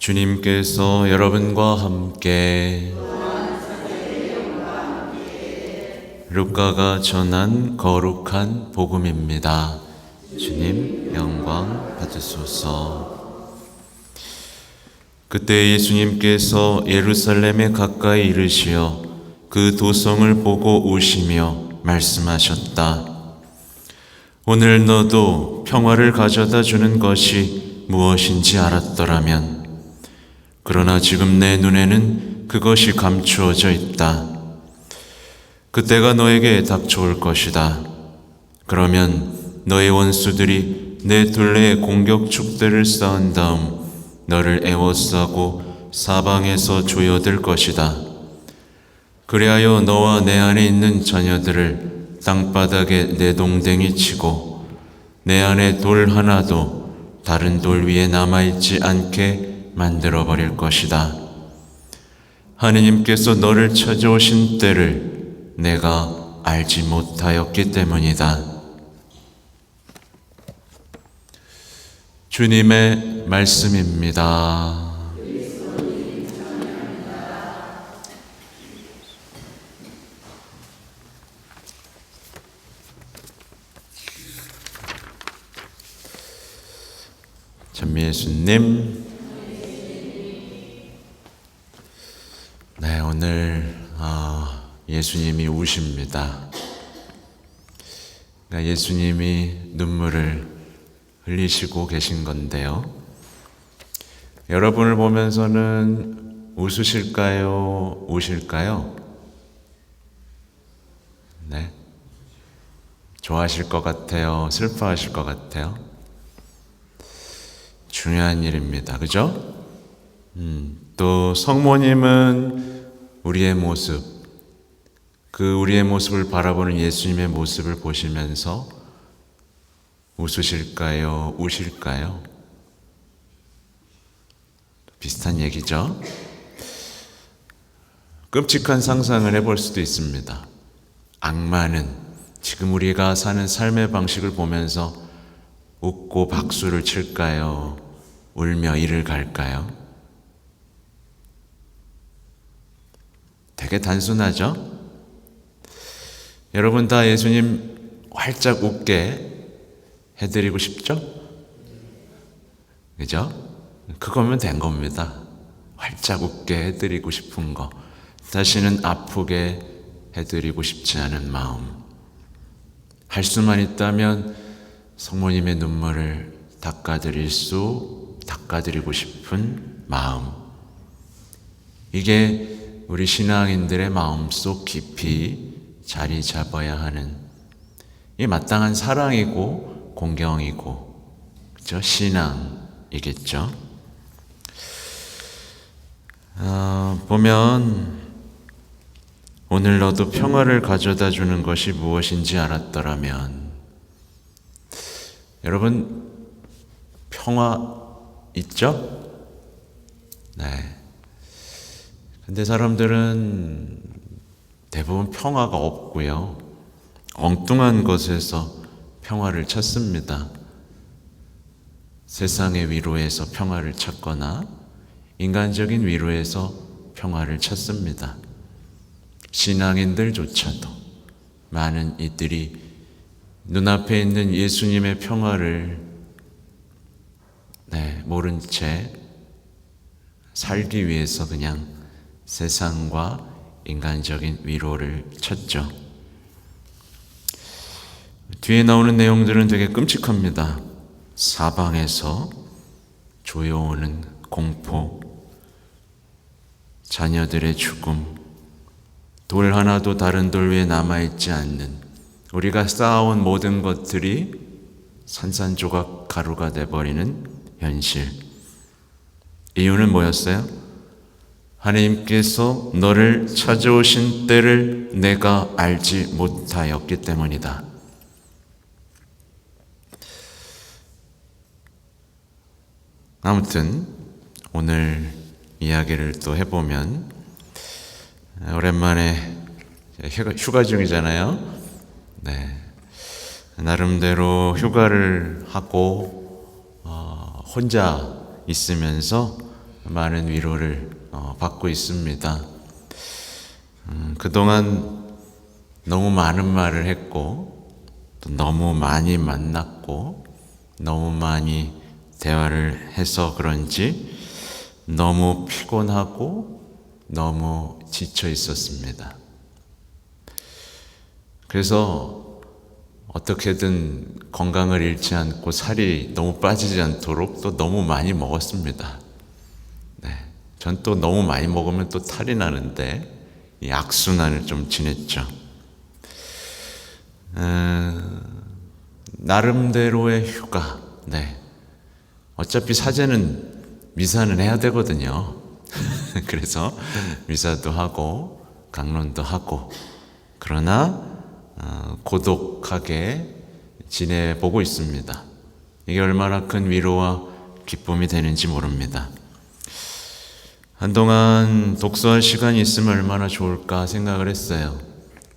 주님께서 여러분과 함께 루카가 전한 거룩한 복음입니다. 주님 영광 받으소서. 그때 예수님께서 예루살렘에 가까이 이르시어 그 도성을 보고 우시며 말씀하셨다. 오늘 너도 평화를 가져다 주는 것이 무엇인지 알았더라면, 그러나 지금 내 눈에는 그것이 감추어져 있다. 그때가 너에게 닥쳐올 것이다. 그러면 너의 원수들이 내 둘레에 공격 축대를 쌓은 다음 너를 에워싸고 사방에서 조여들 것이다. 그리하여 너와 내 안에 있는 자녀들을 땅바닥에 내동댕이 치고 내 안에 돌 하나도 다른 돌 위에 남아있지 않게 만들어버릴 것이다. 하느님께서 너를 찾아오신 때를 내가 알지 못하였기 때문이다. 주님의 말씀입니다. 전미예수님, 네, 오늘 예수님이 우십니다. 그러니까 예수님이 눈물을 흘리시고 계신 건데요. 여러분을 보면서는 웃으실까요? 우실까요? 네, 좋아하실 것 같아요? 슬퍼하실 것 같아요? 중요한 일입니다. 그죠? 또 성모님은 우리의 모습, 우리의 모습을 바라보는 예수님의 모습을 보시면서 웃으실까요? 우실까요? 비슷한 얘기죠? 끔찍한 상상을 해볼 수도 있습니다. 악마는 지금 우리가 사는 삶의 방식을 보면서 웃고 박수를 칠까요? 울며 이를 갈까요? 되게 단순하죠? 여러분 다 예수님 활짝 웃게 해드리고 싶죠? 그죠? 그거면 된 겁니다. 활짝 웃게 해드리고 싶은 거, 다시는 아프게 해드리고 싶지 않은 마음, 할 수만 있다면 성모님의 눈물을 닦아드리고 싶은 마음, 이게 우리 신앙인들의 마음속 깊이 자리 잡아야 하는 이 마땅한 사랑이고 공경이고, 그죠? 신앙이겠죠. 보면 오늘 너도 평화를 가져다 주는 것이 무엇인지 알았더라면, 여러분 평화 있죠? 네. 근데 사람들은 대부분 평화가 없고요, 엉뚱한 것에서 평화를 찾습니다. 세상의 위로에서 평화를 찾거나 인간적인 위로에서 평화를 찾습니다. 신앙인들조차도 많은 이들이 눈앞에 있는 예수님의 평화를 모른 채 살기 위해서 그냥 세상과 인간적인 위로를 찾죠. 뒤에 나오는 내용들은 되게 끔찍합니다. 사방에서 조여오는 공포, 자녀들의 죽음, 돌 하나도 다른 돌 위에 남아있지 않는, 우리가 쌓아온 모든 것들이 산산조각 가루가 돼버리는 현실. 이유는 뭐였어요? 하나님께서 너를 찾아오신 때를 내가 알지 못하였기 때문이다. 아무튼 오늘 이야기를 또 해보면, 오랜만에 휴가 중이잖아요. 네, 나름대로 휴가를 하고 혼자 있으면서 많은 위로를 받고 있습니다. 그동안 너무 많은 말을 했고 또 너무 많이 만났고 너무 많이 대화를 해서 그런지 너무 피곤하고 너무 지쳐 있었습니다. 그래서 어떻게든 건강을 잃지 않고 살이 너무 빠지지 않도록 또 너무 많이 먹었습니다. 전 또 너무 많이 먹으면 또 탈이 나는데 이 악순환을 좀 지냈죠. 나름대로의 휴가. 어차피 사제는 미사는 해야 되거든요. 그래서 미사도 하고 강론도 하고 그러나 고독하게 지내보고 있습니다. 이게 얼마나 큰 위로와 기쁨이 되는지 모릅니다. 한동안 독서할 시간이 있으면 얼마나 좋을까 생각을 했어요.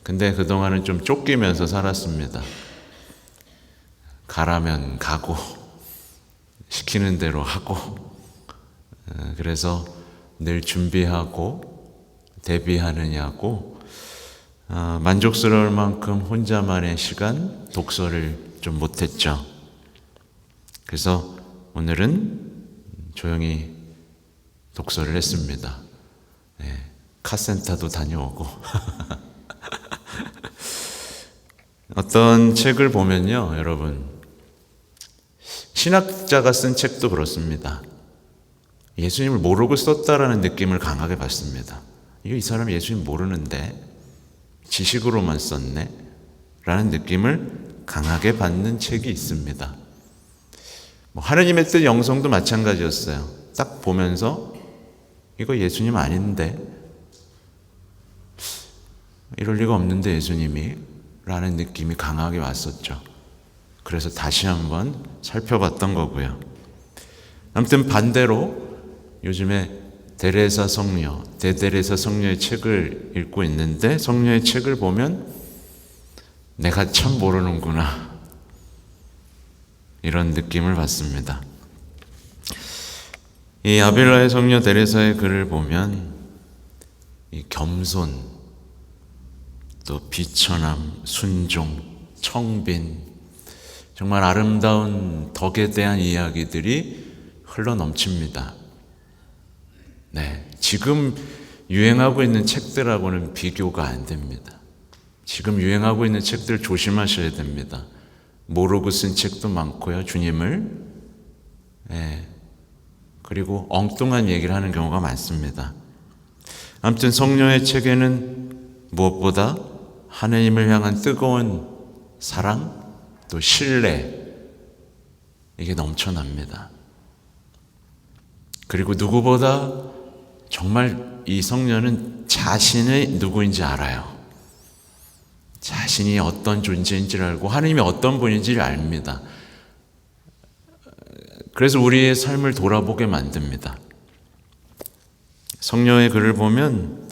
근데 그동안은 좀 쫓기면서 살았습니다. 가라면 가고 시키는 대로 하고 그래서 늘 준비하고 대비하느냐고 만족스러울 만큼 혼자만의 시간 독서를 좀 못했죠. 그래서 오늘은 조용히 독서를 했습니다. 카센터도 다녀오고 어떤 책을 보면요, 여러분, 신학자가 쓴 책도 그렇습니다. 예수님을 모르고 썼다라는 느낌을 강하게 받습니다. 이 사람 예수님 모르는데 지식으로만 썼네? 라는 느낌을 강하게 받는 책이 있습니다. 하느님의 뜻 영성도 마찬가지였어요. 딱 보면서 이거 예수님 아닌데? 이럴 리가 없는데 예수님이? 라는 느낌이 강하게 왔었죠. 그래서 다시 한번 살펴봤던 거고요. 아무튼 반대로 요즘에 데레사 성녀, 대데레사 성녀의 책을 읽고 있는데 성녀의 책을 보면 내가 참 모르는구나 이런 느낌을 받습니다. 이 아빌라의 성녀 데레사의 글을 보면 이 겸손, 또 비천함, 순종, 청빈, 정말 아름다운 덕에 대한 이야기들이 흘러넘칩니다. 지금 유행하고 있는 책들하고는 비교가 안 됩니다. 지금 유행하고 있는 책들 조심하셔야 됩니다. 모르고 쓴 책도 많고요, 주님을. 그리고 엉뚱한 얘기를 하는 경우가 많습니다. 아무튼 성녀의 책에는 무엇보다 하느님을 향한 뜨거운 사랑, 또 신뢰, 이게 넘쳐납니다. 그리고 누구보다 정말 이 성녀는 자신이 누구인지 알아요. 자신이 어떤 존재인지를 알고 하느님이 어떤 분인지를 압니다. 그래서 우리의 삶을 돌아보게 만듭니다. 성녀의 글을 보면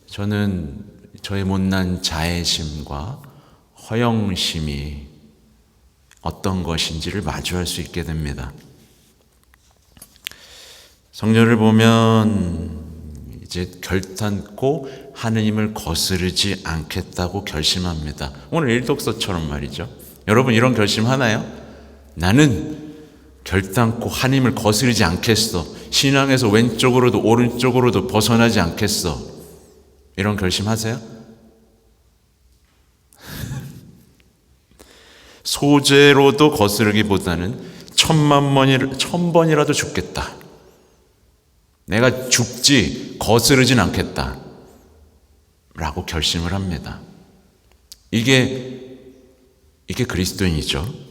저는 저의 못난 자애심과 허영심이 어떤 것인지를 마주할 수 있게 됩니다. 성녀를 보면 이제 결단코 하느님을 거스르지 않겠다고 결심합니다. 오늘 일독서처럼 말이죠. 여러분 이런 결심 하나요? 나는 결단코 하느님을 거스르지 않겠어. 신앙에서 왼쪽으로도 오른쪽으로도 벗어나지 않겠어. 이런 결심하세요? 소재로도 거스르기보다는 1000번이라도 죽겠다. 내가 죽지 거스르진 않겠다. 라고 결심을 합니다. 이게 그리스도인이죠.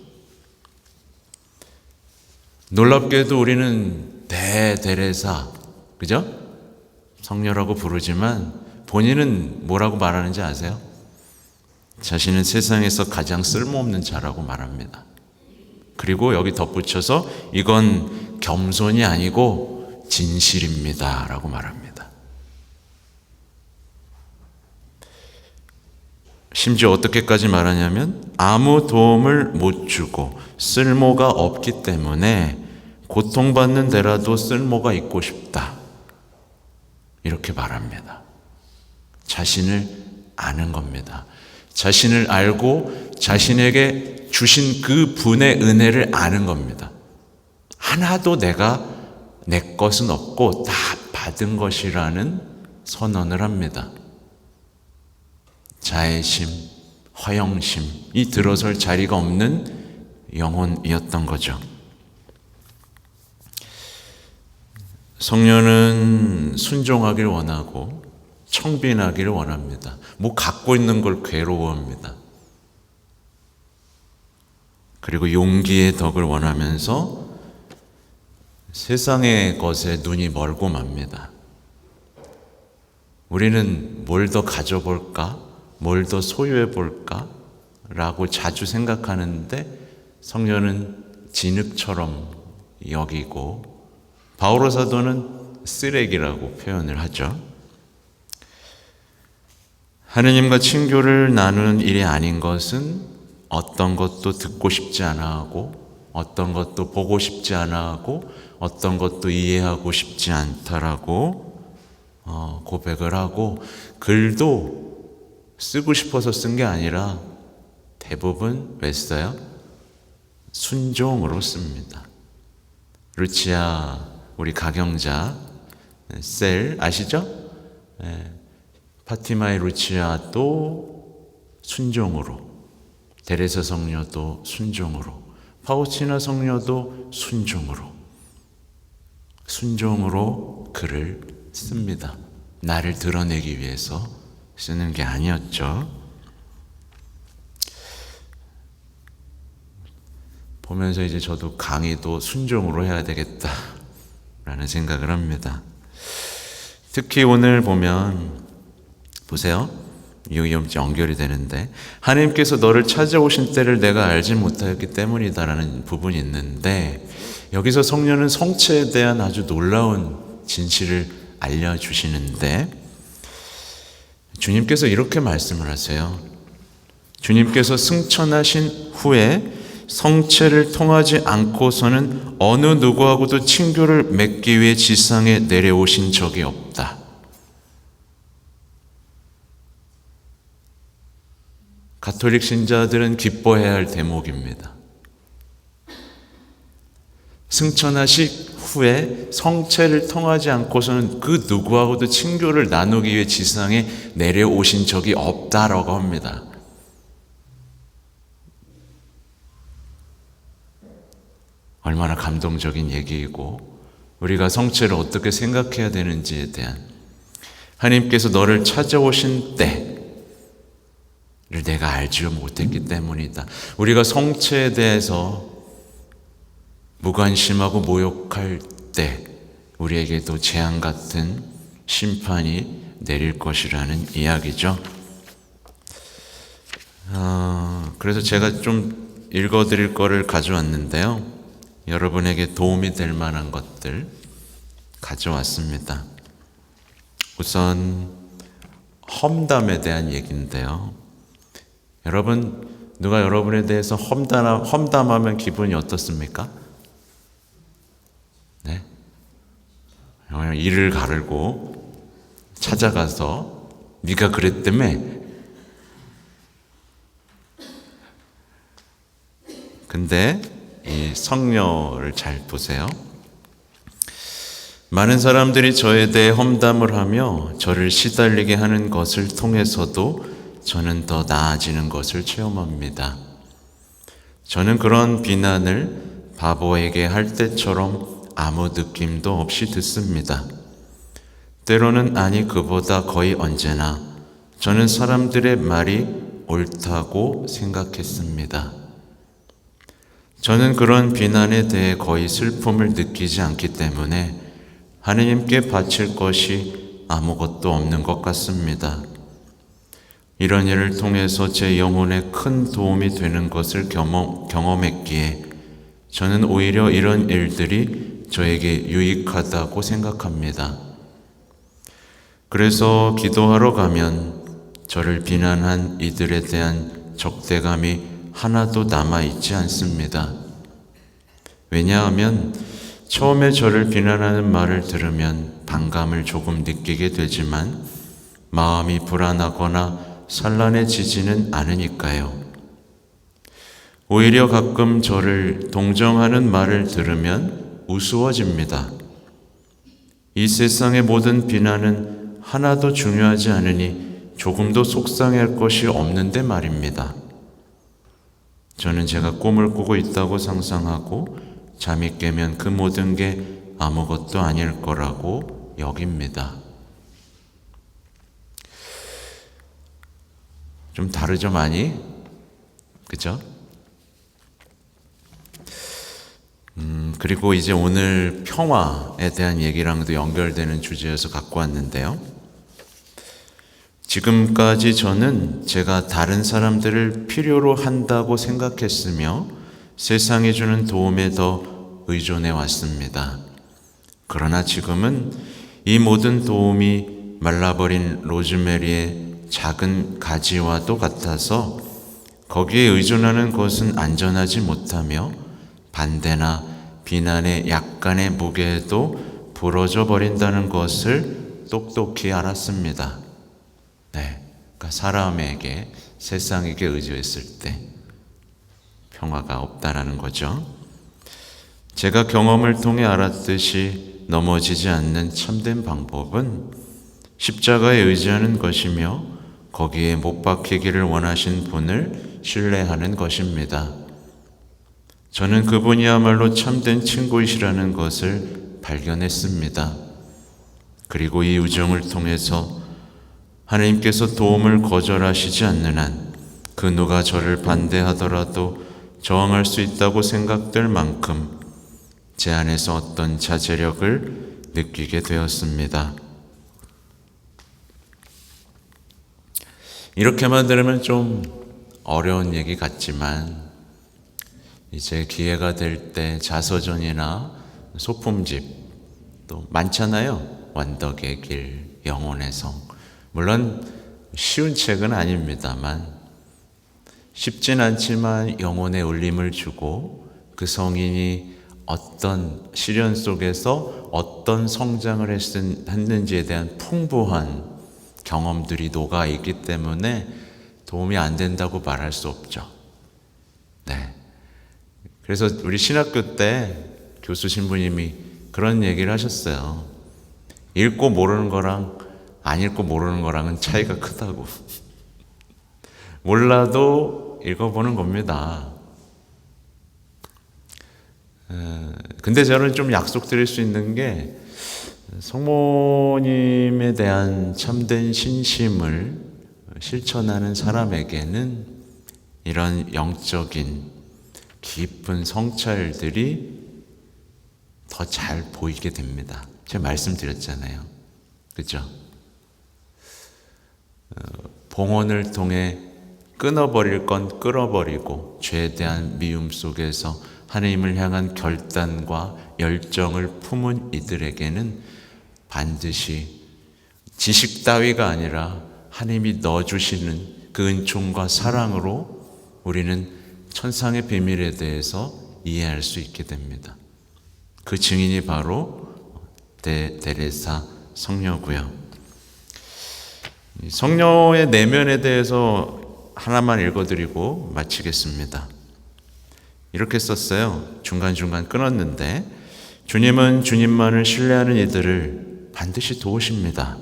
놀랍게도 우리는 대데레사, 그죠? 성녀라고 부르지만 본인은 뭐라고 말하는지 아세요? 자신은 세상에서 가장 쓸모없는 자라고 말합니다. 그리고 여기 덧붙여서 이건 겸손이 아니고 진실입니다 라고 말합니다. 심지어 어떻게까지 말하냐면 아무 도움을 못 주고 쓸모가 없기 때문에 고통받는 데라도 쓸모가 있고 싶다. 이렇게 말합니다. 자신을 아는 겁니다. 자신을 알고 자신에게 주신 그 분의 은혜를 아는 겁니다. 하나도 내 것은 없고 다 받은 것이라는 선언을 합니다. 자애심, 허영심이 들어설 자리가 없는 영혼이었던 거죠. 성녀는 순종하길 원하고 청빈하기를 원합니다. 뭐 갖고 있는 걸 괴로워합니다. 그리고 용기의 덕을 원하면서 세상의 것에 눈이 멀고 맙니다. 우리는 뭘 더 가져볼까? 뭘 더 소유해볼까? 라고 자주 생각하는데 성녀는 진흙처럼 여기고 바오로 사도는 쓰레기라고 표현을 하죠. 하느님과 친교를 나누는 일이 아닌 것은 어떤 것도 듣고 싶지 않아 하고 어떤 것도 보고 싶지 않아 하고 어떤 것도 이해하고 싶지 않다라고 고백을 하고, 글도 쓰고 싶어서 쓴 게 아니라 대부분 왜 써요? 순종으로 씁니다. 루치아 우리 가경자 셀 아시죠? 파티마의 루치아도 순종으로, 데레사 성녀도 순종으로, 파우치나 성녀도 순종으로 글을 씁니다. 나를 드러내기 위해서 쓰는 게 아니었죠. 보면서 이제 저도 강의도 순종으로 해야 되겠다라는 생각을 합니다. 특히 오늘 보면 보세요. 이게 연결이 되는데, 하나님께서 너를 찾아오신 때를 내가 알지 못하였기 때문이다라는 부분이 있는데, 여기서 성녀는 성체에 대한 아주 놀라운 진실을 알려주시는데, 주님께서 이렇게 말씀을 하세요. 주님께서 승천하신 후에 성체를 통하지 않고서는 어느 누구하고도 친교를 맺기 위해 지상에 내려오신 적이 없다. 가톨릭 신자들은 기뻐해야 할 대목입니다. 승천하신 후에 성체를 통하지 않고서는 그 누구하고도 친교를 나누기 위해 지상에 내려오신 적이 없다라고 합니다. 얼마나 감동적인 얘기이고, 우리가 성체를 어떻게 생각해야 되는지에 대한, 하나님께서 너를 찾아오신 때를 내가 알지 못했기 때문이다. 우리가 성체에 대해서 무관심하고 모욕할 때 우리에게도 재앙 같은 심판이 내릴 것이라는 이야기죠. 그래서 제가 좀 읽어드릴 거를 가져왔는데요. 여러분에게 도움이 될 만한 것들 가져왔습니다. 우선 험담에 대한 얘기인데요. 여러분, 누가 여러분에 대해서 험담하면 기분이 어떻습니까? 네? 이를 가르고 찾아가서 네가 그랬다며. 근데 이 성녀를 잘 보세요. 많은 사람들이 저에 대해 험담을 하며 저를 시달리게 하는 것을 통해서도 저는 더 나아지는 것을 체험합니다. 저는 그런 비난을 바보에게 할 때처럼 아무 느낌도 없이 듣습니다. 때로는 아니 그보다 거의 언제나 저는 사람들의 말이 옳다고 생각했습니다. 저는 그런 비난에 대해 거의 슬픔을 느끼지 않기 때문에 하느님께 바칠 것이 아무것도 없는 것 같습니다. 이런 일을 통해서 제 영혼에 큰 도움이 되는 것을 경험했기에 저는 오히려 이런 일들이 저에게 유익하다고 생각합니다. 그래서 기도하러 가면 저를 비난한 이들에 대한 적대감이 하나도 남아있지 않습니다. 왜냐하면 처음에 저를 비난하는 말을 들으면 반감을 조금 느끼게 되지만 마음이 불안하거나 산란해지지는 않으니까요. 오히려 가끔 저를 동정하는 말을 들으면 우스워집니다. 이 세상의 모든 비난은 하나도 중요하지 않으니 조금도 속상할 것이 없는데 말입니다. 저는 제가 꿈을 꾸고 있다고 상상하고 잠이 깨면 그 모든 게 아무것도 아닐 거라고 여깁니다. 좀 다르죠, 많이? 그죠? 그리고 이제 오늘 평화에 대한 얘기랑도 연결되는 주제여서 갖고 왔는데요. 지금까지 저는 제가 다른 사람들을 필요로 한다고 생각했으며 세상에 주는 도움에 더 의존해 왔습니다. 그러나 지금은 이 모든 도움이 말라버린 로즈메리의 작은 가지와도 같아서 거기에 의존하는 것은 안전하지 못하며 반대나 비난의 약간의 무게에도 부러져 버린다는 것을 똑똑히 알았습니다. 네, 그러니까 사람에게, 세상에게 의지했을 때 평화가 없다라는 거죠. 제가 경험을 통해 알았듯이 넘어지지 않는 참된 방법은 십자가에 의지하는 것이며 거기에 못 박히기를 원하신 분을 신뢰하는 것입니다. 저는 그분이야말로 참된 친구이시라는 것을 발견했습니다. 그리고 이 우정을 통해서 하나님께서 도움을 거절하시지 않는 한 그 누가 저를 반대하더라도 저항할 수 있다고 생각될 만큼 제 안에서 어떤 자제력을 느끼게 되었습니다. 이렇게만 들으면 좀 어려운 얘기 같지만 이제 기회가 될 때 자서전이나 소품집 또 많잖아요. 완덕의 길, 영혼의 성. 물론 쉬운 책은 아닙니다만 쉽진 않지만 영혼의 울림을 주고 그 성인이 어떤 시련 속에서 어떤 성장을 했는지에 대한 풍부한 경험들이 녹아있기 때문에 도움이 안 된다고 말할 수 없죠. 네. 그래서 우리 신학교 때 교수 신부님이 그런 얘기를 하셨어요. 읽고 모르는 거랑 안 읽고 모르는 거랑은 차이가 크다고. 몰라도 읽어보는 겁니다. 근데 저는 좀 약속드릴 수 있는 게 성모님에 대한 참된 신심을 실천하는 사람에게는 이런 영적인 깊은 성찰들이 더 잘 보이게 됩니다. 제가 말씀드렸잖아요. 그죠? 봉헌을 통해 끊어버릴 건 끊어버리고 죄에 대한 미움 속에서 하나님을 향한 결단과 열정을 품은 이들에게는 반드시 지식 따위가 아니라 하나님이 넣어주시는 그 은총과 사랑으로 우리는 천상의 비밀에 대해서 이해할 수 있게 됩니다. 그 증인이 바로 데레사 성녀고요. 성녀의 내면에 대해서 하나만 읽어드리고 마치겠습니다. 이렇게 썼어요. 중간중간 끊었는데 주님은 주님만을 신뢰하는 이들을 반드시 도우십니다.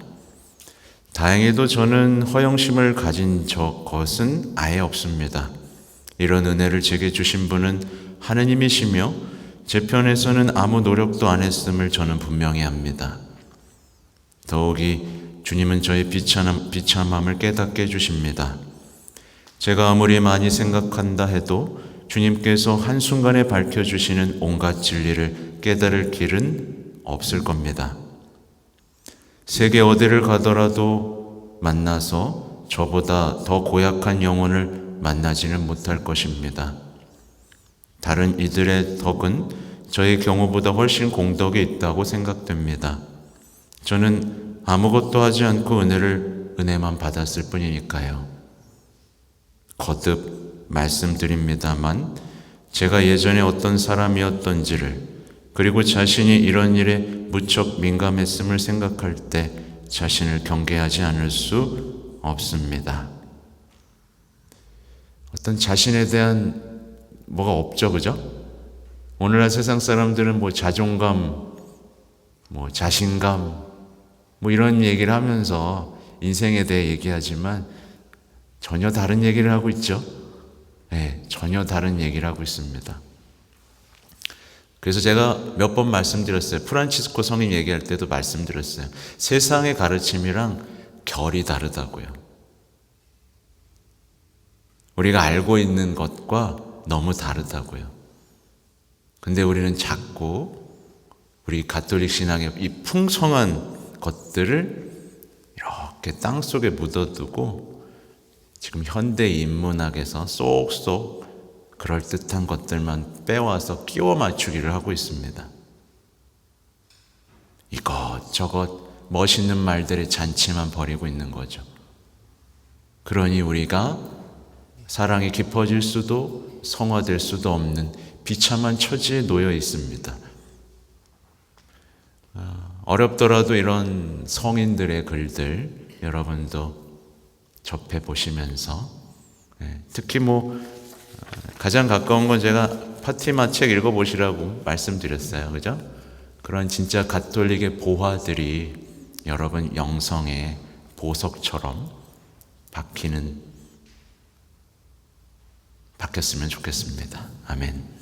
다행히도 저는 허영심을 가진 것은 아예 없습니다. 이런 은혜를 제게 주신 분은 하느님이시며 제 편에서는 아무 노력도 안 했음을 저는 분명히 합니다. 더욱이 주님은 저의 비참함을 깨닫게 해주십니다. 제가 아무리 많이 생각한다 해도 주님께서 한순간에 밝혀주시는 온갖 진리를 깨달을 길은 없을 겁니다. 세계 어디를 가더라도 만나서 저보다 더 고약한 영혼을 만나지는 못할 것입니다. 다른 이들의 덕은 저의 경우보다 훨씬 공덕이 있다고 생각됩니다. 저는 아무것도 하지 않고 은혜만 받았을 뿐이니까요. 거듭 말씀드립니다만 제가 예전에 어떤 사람이었던지를 그리고 자신이 이런 일에 무척 민감했음을 생각할 때 자신을 경계하지 않을 수 없습니다. 어떤 자신에 대한 뭐가 없죠, 그죠? 오늘날 세상 사람들은 뭐 자존감, 뭐 자신감, 뭐 이런 얘기를 하면서 인생에 대해 얘기하지만 전혀 다른 얘기를 하고 있죠. 네, 전혀 다른 얘기를 하고 있습니다. 그래서 제가 몇 번 말씀드렸어요. 프란치스코 성인 얘기할 때도 말씀드렸어요. 세상의 가르침이랑 결이 다르다고요. 우리가 알고 있는 것과 너무 다르다고요. 근데 우리는 자꾸 우리 가톨릭 신앙의 이 풍성한 것들을 이렇게 땅속에 묻어두고 지금 현대 인문학에서 쏙쏙 그럴듯한 것들만 빼와서 끼워 맞추기를 하고 있습니다. 이것저것 멋있는 말들의 잔치만 벌이고 있는 거죠. 그러니 우리가 사랑이 깊어질 수도 성화될 수도 없는 비참한 처지에 놓여 있습니다. 어렵더라도 이런 성인들의 글들 여러분도 접해 보시면서 특히 가장 가까운 건 제가 파티마 책 읽어보시라고 말씀드렸어요. 그죠? 그런 진짜 가톨릭의 보화들이 여러분 영성의 보석처럼 박혔으면 좋겠습니다. 아멘.